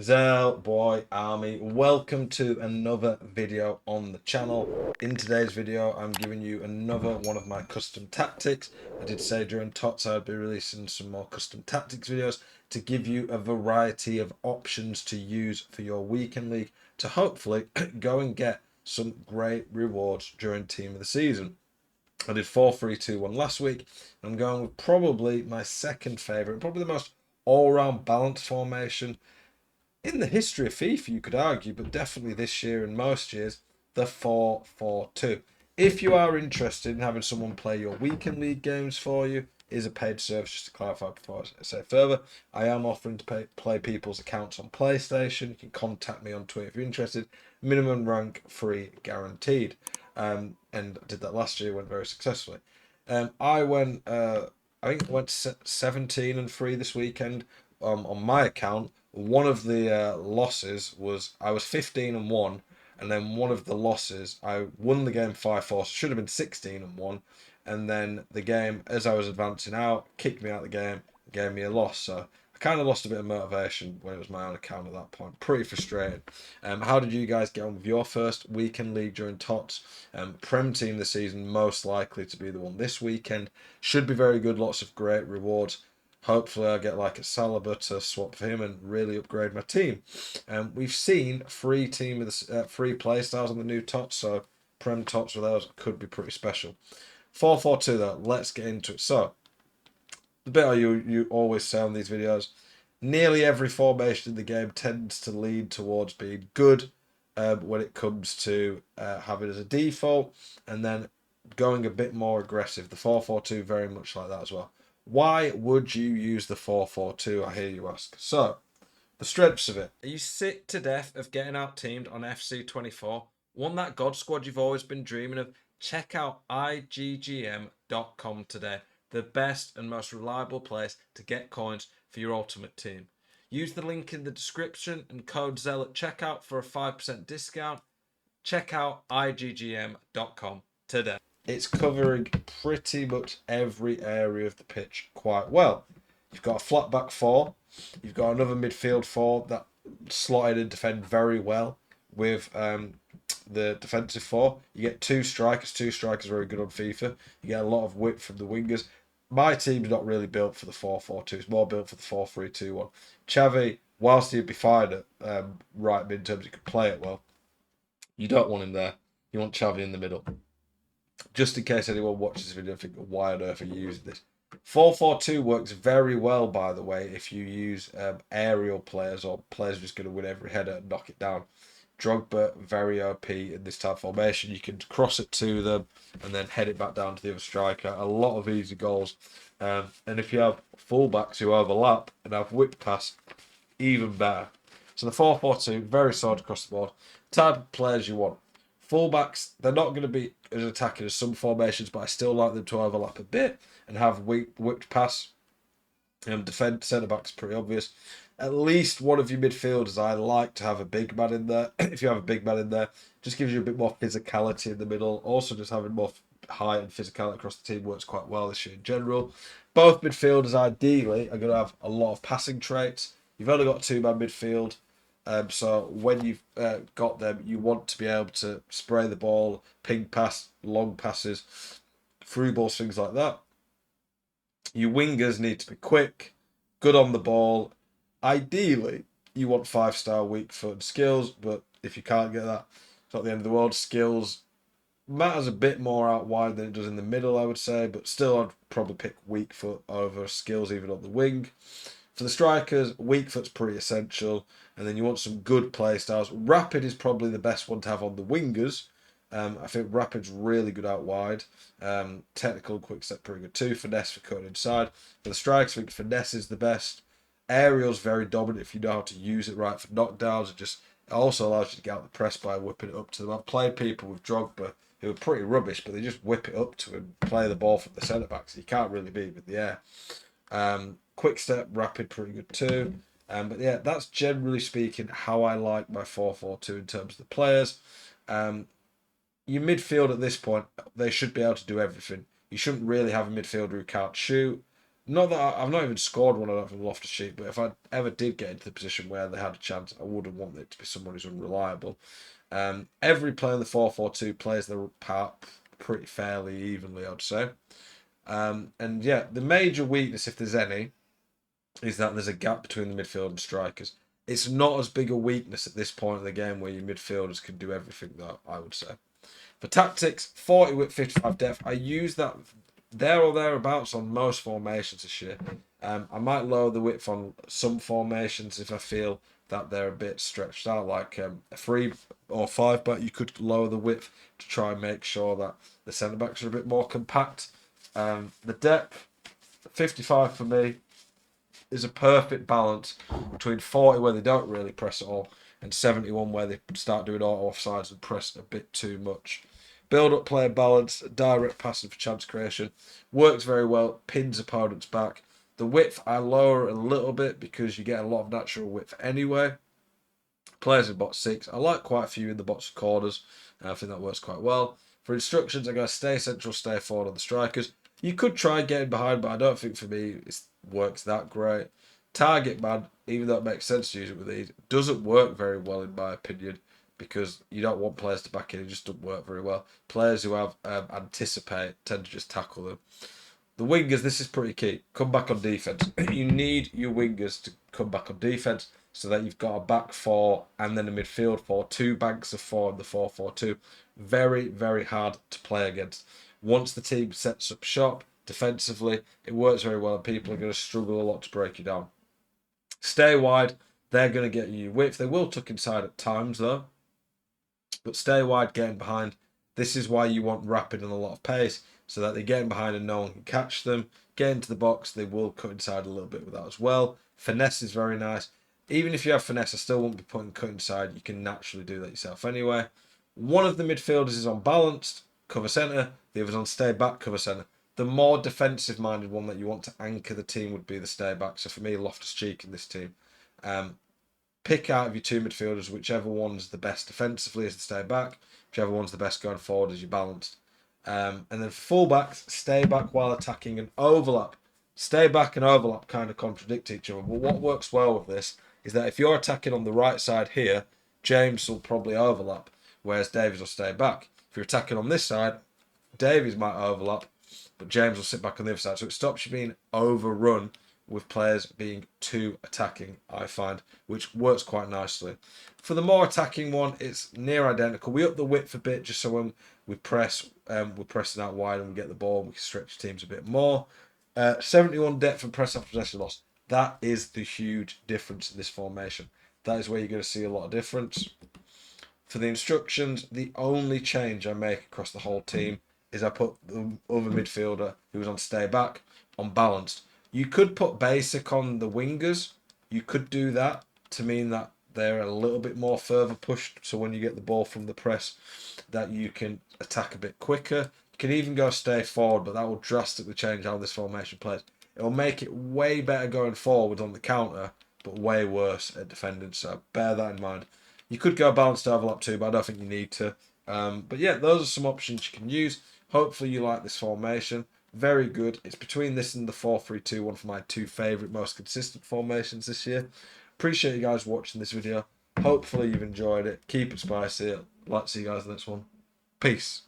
Zel boy army, welcome to another video on the channel. In today's video I'm giving you another one of my custom tactics. I did say during Tots I'd be releasing some more custom tactics videos to give you a variety of options to use for your weekend league to hopefully go and get some great rewards during team of the season. I did 4-3-2-1 last week. I'm going with probably my second favourite, probably the most all-round balanced formation in the history of FIFA, you could argue, but definitely this year and most years, the 4-4-2. If you are interested in having someone play your weekend league games for you, is a paid service. Just to clarify before I say further, I am offering to play people's accounts on PlayStation. You can contact me on Twitter if you're interested. Minimum rank free guaranteed. And I did that last year, went very successfully. I went, I think I went 17-3 this weekend on my account. One of the losses was I was 15-1, and then one of the losses I won the game 5-4. So should have been 16-1, and then the game as I was advancing out kicked me out of the game, gave me a loss. So I kind of lost a bit of motivation when it was my own account at that point. Pretty frustrating. How did you guys get on with your first weekend league during Tots? Prem team this season, most likely to be the one this weekend. Should be very good. Lots of great rewards. Hopefully, I'll get like a Saliba to swap for him and really upgrade my team. We've seen free play styles on the new Tots, so Prem Tots with those could be pretty special. 4-4-2 though, let's get into it. So, the bit you always say on these videos, nearly every formation in the game tends to lead towards being good when it comes to having it as a default, and then going a bit more aggressive. The 4-4-2 very much like that as well. Why would you use the 4-4-2? I hear you ask. So, the strengths of it. Are you sick to death of getting out teamed on FC24? Want that God squad you've always been dreaming of? Check out iggm.com today. The best and most reliable place to get coins for your ultimate team. Use the link in the description and code ZEL at checkout for a 5% discount. Check out iggm.com today. It's covering pretty much every area of the pitch quite well. You've got a flat back four. You've got another midfield four that slotted and defend very well with the defensive four. You get two strikers. Two strikers are very good on FIFA. You get a lot of width from the wingers. My team's not really built for the 4-4-2. It's more built for the 4-3-2-1. Xavi, whilst he'd be fine at right mid terms, he could play it well. You don't want him there. You want Xavi in the middle. Just in case anyone watches this video and think, why on earth are you using this? 4-4-2 works very well, by the way, if you use aerial players or players just going to win every header and knock it down. Drogba, very OP in this type of formation. You can cross it to them and then head it back down to the other striker. A lot of easy goals. And if you have fullbacks who overlap and have whip pass, even better. So the 4-4-2, very solid across the board. Type of players you want. Fullbacks, they're not going to be as attacking as some formations, but I still like them to overlap a bit and have whipped pass. Defend centre backs pretty obvious. At least one of your midfielders, I like to have a big man in there. If you have a big man in there, just gives you a bit more physicality in the middle. Also, just having more height and physicality across the team works quite well this year in general. Both midfielders, ideally, are going to have a lot of passing traits. You've only got two-man midfield. So when you've got them, you want to be able to spray the ball, ping pass, long passes, through balls, things like that. Your wingers need to be quick, good on the ball. Ideally, you want 5-star weak foot and skills, but if you can't get that, it's not the end of the world. Skills matters a bit more out wide than it does in the middle, I would say, but still I'd probably pick weak foot over skills even on the wing. For the strikers, weak foot's pretty essential, and then you want some good play styles. Rapid is probably the best one to have on the wingers. I think Rapid's really good out wide. Technical, quick step, pretty good too. Finesse for cutting inside. For the strikers, I think finesse is the best. Aerial's very dominant if you know how to use it right for knockdowns. It also allows you to get out the press by whipping it up to them. I've played people with Drogba who are pretty rubbish, but they just whip it up to him, play the ball from the centre back, so you can't really beat with the air. Quick step, rapid, pretty good too. But yeah, that's generally speaking how I like my 4-4-2 in terms of the players. Your midfield at this point, they should be able to do everything. You shouldn't really have a midfielder who can't shoot. Not that I've not even scored one of that from Loftus-Cheek, but if I ever did get into the position where they had a chance, I wouldn't want it to be someone who's unreliable. Every player in the 4-4-2 plays their part pretty fairly evenly, I'd say. And yeah, the major weakness, if there's any, is that there's a gap between the midfield and strikers. It's not as big a weakness at this point in the game where your midfielders can do everything, though, I would say. For tactics, 40 width, 55 depth. I use that there or thereabouts on most formations this year. I might lower the width on some formations if I feel that they're a bit stretched out, like a 3 or 5, but you could lower the width to try and make sure that the centre backs are a bit more compact. The depth, 55 for me, is a perfect balance between 40 where they don't really press at all and 71 where they start doing auto offsides and press a bit too much. Build up play balance, direct passing for chance creation, works very well, pins opponents back. The width I lower a little bit because you get a lot of natural width anyway. Players in box 6, I like quite a few in the box corners, and I think that works quite well. For instructions, I go stay central, stay forward on the strikers. You could try getting behind, but I don't think for me it works that great. Target man, even though it makes sense to use it with these, doesn't work very well in my opinion because you don't want players to back in. It just doesn't work very well. Players who have anticipate tend to just tackle them. The wingers, this is pretty key. Come back on defense. You need your wingers to come back on defense so that you've got a back 4 and then a midfield 4, 2 banks of 4 in the 4-4-2. Very, very hard to play against. Once the team sets up shop defensively, it works very well and people are going to struggle a lot to break you down. Stay wide. They're going to get you width. They will tuck inside at times though. But stay wide, getting behind. This is why you want rapid and a lot of pace, so that they get in behind and no one can catch them. Get into the box, they will cut inside a little bit with that as well. Finesse is very nice. Even if you have finesse, I still won't be putting cut inside. You can naturally do that yourself anyway. One of the midfielders is on balanced, cover centre. The other's on stay back, cover centre. The more defensive minded one that you want to anchor the team would be the stay back. So for me, Loftus-Cheek in this team. Pick out of your 2 midfielders, whichever one's the best defensively is to stay back, whichever one's the best going forward is you balanced. And then fullbacks, stay back while attacking and overlap. Stay back and overlap kind of contradict each other. But what works well with this is that if you're attacking on the right side here, James will probably overlap, whereas Davies will stay back. If you're attacking on this side, Davies might overlap, but James will sit back on the other side. So it stops you being overrun with players being too attacking, I find, which works quite nicely. For the more attacking one, it's near identical. We up the width a bit just so when we press, we're pressing out wide and we get the ball, we can stretch teams a bit more. 71 depth and press after possession loss. That is the huge difference in this formation. That is where you're going to see a lot of difference. For the instructions, the only change I make across the whole team is I put the other midfielder who was on stay back on balanced. You could put basic on the wingers. You could do that to mean that they're a little bit more further pushed. So when you get the ball from the press, that you can attack a bit quicker. You can even go stay forward, but that will drastically change how this formation plays. It will make it way better going forward on the counter, but way worse at defending. So bear that in mind. You could go balanced overlap too, but I don't think you need to. But yeah, those are some options you can use. Hopefully you like this formation. Very good. It's between this and the 4-3-2, one of my 2 favourite, most consistent formations this year. Appreciate you guys watching this video. Hopefully you've enjoyed it. Keep it spicy. I'd like to see you guys in the next one. Peace.